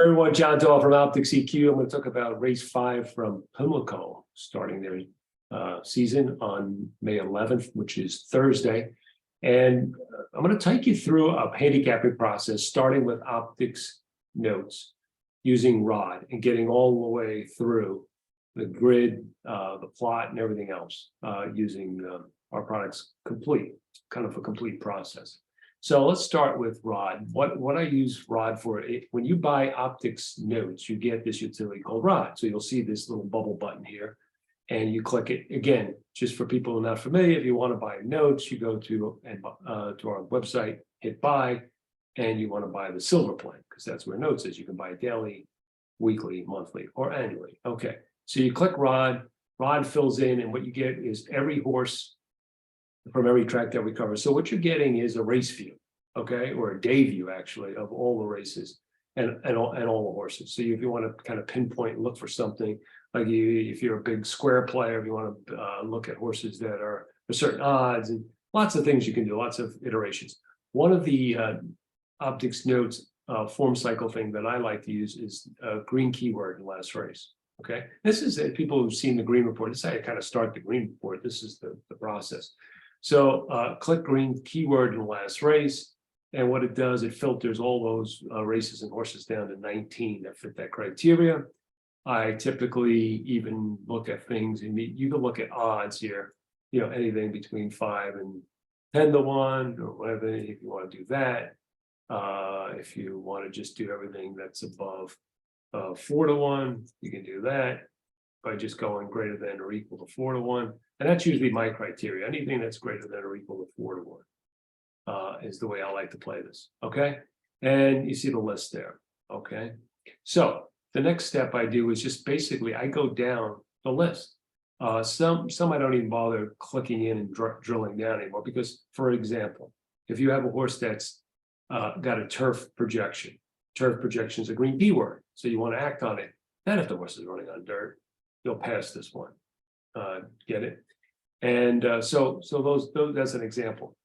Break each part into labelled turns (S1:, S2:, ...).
S1: Everyone, John Doyle from OptixEQ. I'm going to talk about race 5 from Pimlico, starting their season on May 11th, which is Thursday. And I'm going to take you through a handicapping process, starting with OptixNOTES, using ROD and getting all the way through the grid, the plot, and everything else, using our products complete, kind of a complete process. So let's start with ROD. What I use ROD for, when you buy OptixNOTES, you get this utility called ROD. So you'll see this little bubble button here, and you click it. Again, just for people who are not familiar, if you want to buy notes, you go to our website, hit buy, and you want to buy the silver plan, because that's where notes is. You can buy it daily, weekly, monthly, or annually. Okay, so you click ROD, ROD fills in, and what you get is every horse from every track that we cover. So what you're getting is a race view, okay, or a day view actually of all the races and all the horses. So if you want to kind of pinpoint and look for something, like if you're a big square player, if you want to look at horses that are for certain odds, and lots of things you can do, lots of iterations. One of the OptixNOTES form cycle thing that I like to use is a green keyword in last race. Okay, this is people who've seen the green report. This is how you kind of start the green report. This is the process. So click green keyword in the last race, and what it does, it filters all those races and horses down to 19 that fit that criteria. I typically even look at things, and you can look at odds here, anything between 5 and 10 to 1 or whatever, if you want to do that. If you want to just do everything that's above 4 to 1, you can do that by just going greater than or equal to 4 to 1. And that's usually my criteria. Anything that's greater than or equal to 4 to 1 is the way I like to play this. Okay. And you see the list there. Okay. So the next step I do is just basically I go down the list. Some I don't even bother clicking in and drilling down anymore, because, for example, if you have a horse that's got a turf projection is a green keyword, so you want to act on it. Then if the horse is running on dirt, you'll pass this one. Get it? And so those that's an example.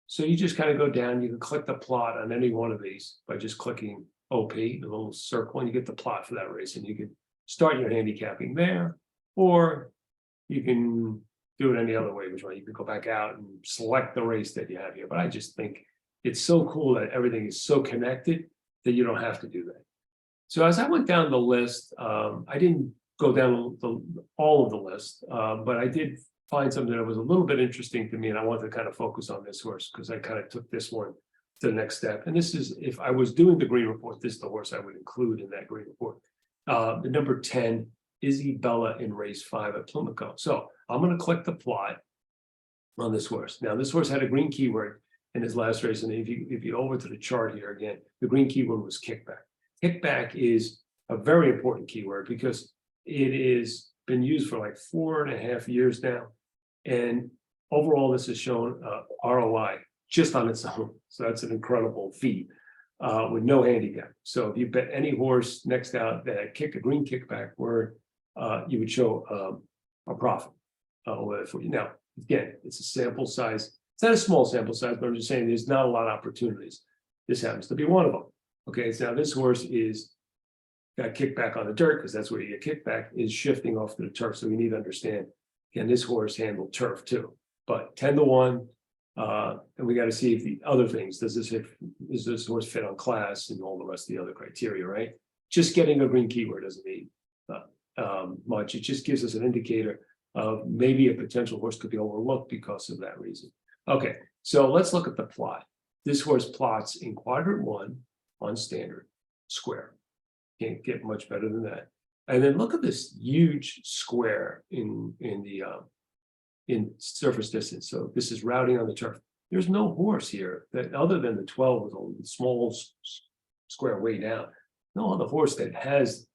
S1: So you just kind of go down. You can click the plot on any one of these by just clicking OP, the little circle, and you get the plot for that race. And you can start your handicapping there, or you can do it any other way, which way you can go back out and select the race that you have here. But I just think it's so cool that everything is so connected that you don't have to do that. So as I went down the list, I didn't go down all of the list, but I did find something that was a little bit interesting to me, and I wanted to kind of focus on this horse because I kind of took this one to the next step. And this is, if I was doing the green report, this is the horse I would include in that green report. The number 10, Isabella in race 5 at Pimlico. So I'm going to click the plot on this horse. Now this horse had a green keyword in his last race, and if you go over to the chart here again, the green keyword was kickback. Kickback is a very important keyword because it is been used for like 4.5 years now. And overall, this has shown ROI just on its own. So that's an incredible feat with no handicap. So if you bet any horse next out that had a green kickback word, you would show a profit for you. Now, again, it's a sample size. It's not a small sample size, but I'm just saying there's not a lot of opportunities. This happens to be one of them. Okay, so now this horse got kickback on the dirt, because that's where you get kickback, is shifting off to the turf. So we need to understand, can this horse handle turf too? But 10 to 1, and we got to see if the other things, does this horse fit on class and all the rest of the other criteria, right? Just getting a green keyword doesn't mean much. It just gives us an indicator of maybe a potential horse could be overlooked because of that reason. Okay, so let's look at the plot. This horse plots in quadrant 1 on standard square. Can't get much better than that. And then look at this huge square in surface distance. So this is routing on the turf. There's no horse here that, other than the 12 with a small square way down, no other horse that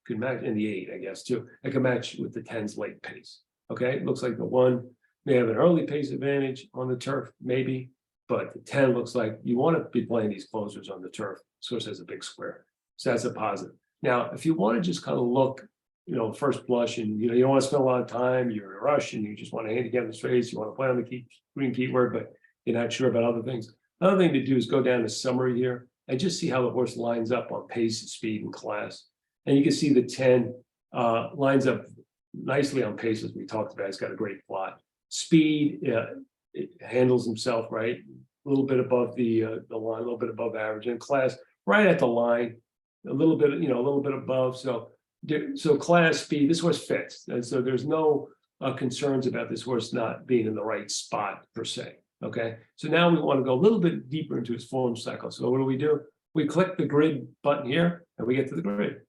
S1: could match, in the 8, I guess, too. It can match with the 10's late pace. Okay, it looks like the 1 may have an early pace advantage on the turf, maybe, but the 10 looks like you want to be playing these closers on the turf. This horse has a big square, so that's a positive. Now, if you want to just kind of look, first blush, and you don't want to spend a lot of time, you're in a rush, and you just want to handicap this race, you want to play on the green keyword, but you're not sure about other things. Another thing to do is go down to summary here and just see how the horse lines up on pace, speed, and class. And you can see the 10 lines up nicely on pace, as we talked about. It's got a great plot. Speed, it handles himself right, a little bit above the line, a little bit above average, and class right at the line, a little bit, a little bit above. So class, speed, this horse fits, and so there's no concerns about this horse not being in the right spot per se. Okay, so now we want to go a little bit deeper into his form cycle. So what do? We click the grid button here, and we get to the grid.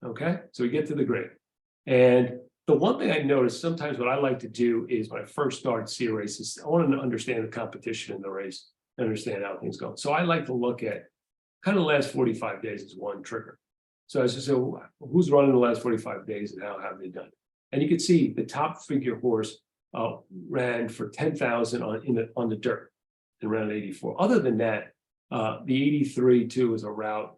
S1: Okay, so we get to the grid. And the one thing I noticed sometimes what I like to do is when I first start to see a race is I want to understand the competition in the race, understand how things go. So I like to look at kind of the last 45 days as one trigger. So I said, who's running the last 45 days and how have they done? And you can see the top figure horse ran for 10,000 on the dirt in round 84. Other than that, the 83 too is a route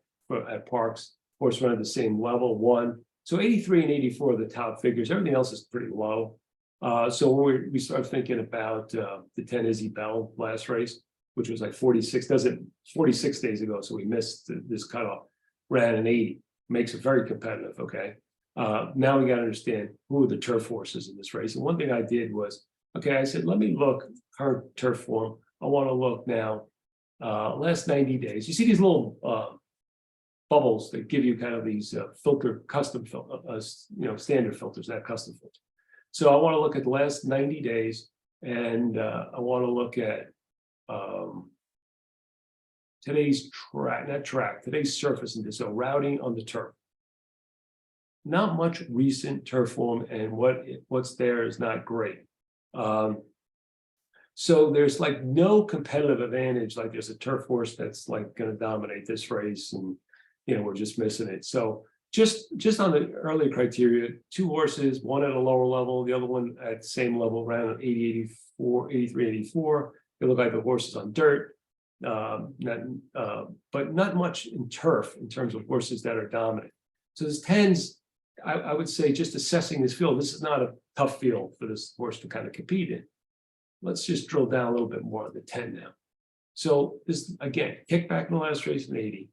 S1: at Parks. Horse ran at the same level, won. So 83 and 84 are the top figures. Everything else is pretty low. So when we start thinking about the 10 Izzy Bell last race, which was like 46 days ago, so we missed this cutoff, ran an 80, makes it very competitive, okay? Now we got to understand who are the turf horses in this race. And one thing I did was, okay, I said, let me look current turf form. I want to look now, last 90 days. You see these little bubbles that give you kind of these custom standard filters, not custom filters. So I want to look at the last 90 days, and I want to look at today's today's surface, and so routing on the turf. Not much recent turf form, and what's there is not great. So there's like no competitive advantage, like there's a turf horse that's like going to dominate this race, and we're just missing it. So just on the early criteria, two horses, one at a lower level, the other one at the same level, around 80, 84, 83, 84. They look like the horses on dirt, but not much in turf in terms of horses that are dominant. So this 10s, I would say, just assessing this field, this is not a tough field for this horse to kind of compete in. Let's just drill down a little bit more on the 10 now. So this, again, kick back in the last race in 80.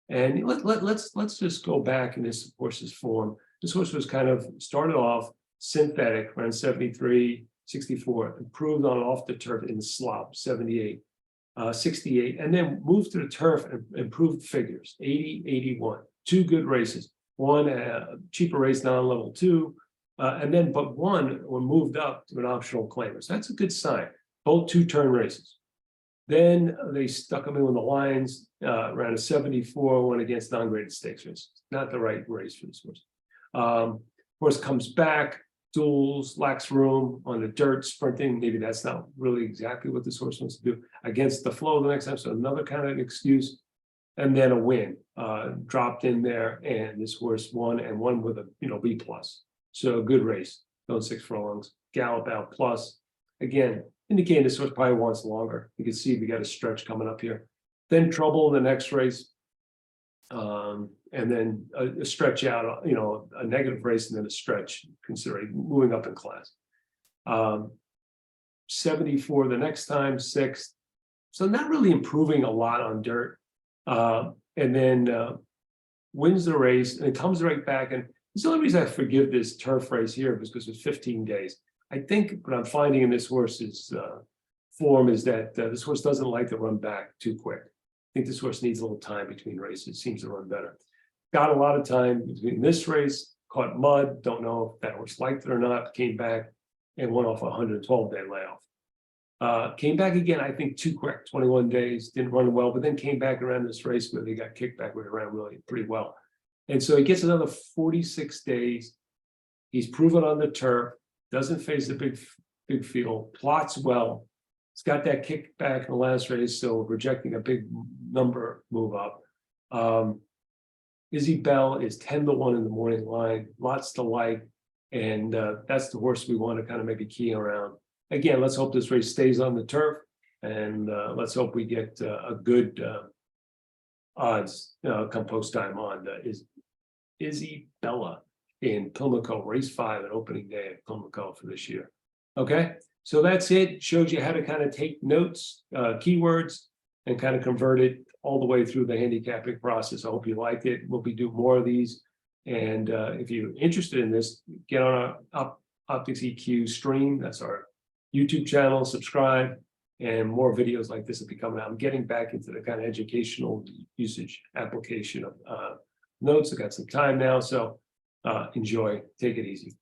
S1: And let's just go back in this horse's form. This horse was kind of started off synthetic, around 73, 64, improved on off the turf in the slop, 78, 68, and then moved to the turf and improved figures, 80, 81. Two good races. One cheaper race, non-level 2, and then but one moved up to an optional claimer. So that's a good sign. Both 2-turn races. Then they stuck him in with the lines, around a 74, went against non-graded stakes race. Not the right race for this horse. Horse comes back, duels, lacks room on the dirt, sprinting. Maybe that's not really exactly what this horse wants to do. Against the flow the next time, so another kind of excuse. And then a win, dropped in there, and this horse won, and won with a B+. So a good race, going 6 furlongs, gallop out plus. Again, indicating this horse probably wants longer. You can see we got a stretch coming up here. Then trouble in the next race, and then a stretch out, a negative race, and then a stretch, considering moving up in class. 74 the next time, 6th. So not really improving a lot on dirt. And then wins the race and comes right back. And the only reason I forgive this turf race here is because it's 15 days. I think what I'm finding in this horse's form is that this horse doesn't like to run back too quick. I think this horse needs a little time between races, seems to run better. Got a lot of time between this race, caught mud, don't know if that horse liked it or not, came back and went off a 112-day layoff. Came back again, I think too quick, 21 days, didn't run well, but then came back around this race where they got kicked back, where he ran really pretty well. And so he gets another 46 days. He's proven on the turf, doesn't face a big field, plots well. He's got that kickback in the last race, so projecting a big number move up. Izzy Bell is 10-1 in the morning line, lots to like, and that's the horse we want to kind of maybe key around. Again, let's hope this race stays on the turf, and let's hope we get a good odds come post time on Izzy Bella in Pimlico, race 5 and opening day at Pimlico for this year. Okay, So that's it. Shows you how to kind of take notes, keywords, and kind of convert it all the way through the handicapping process. I hope you liked it. We'll be doing more of these. And if you're interested in this, get on our OptixEQ stream. That's our YouTube channel. Subscribe, and more videos like this will be coming out. I'm getting back into the kind of educational usage application of notes. I got some time now, so enjoy. Take it easy.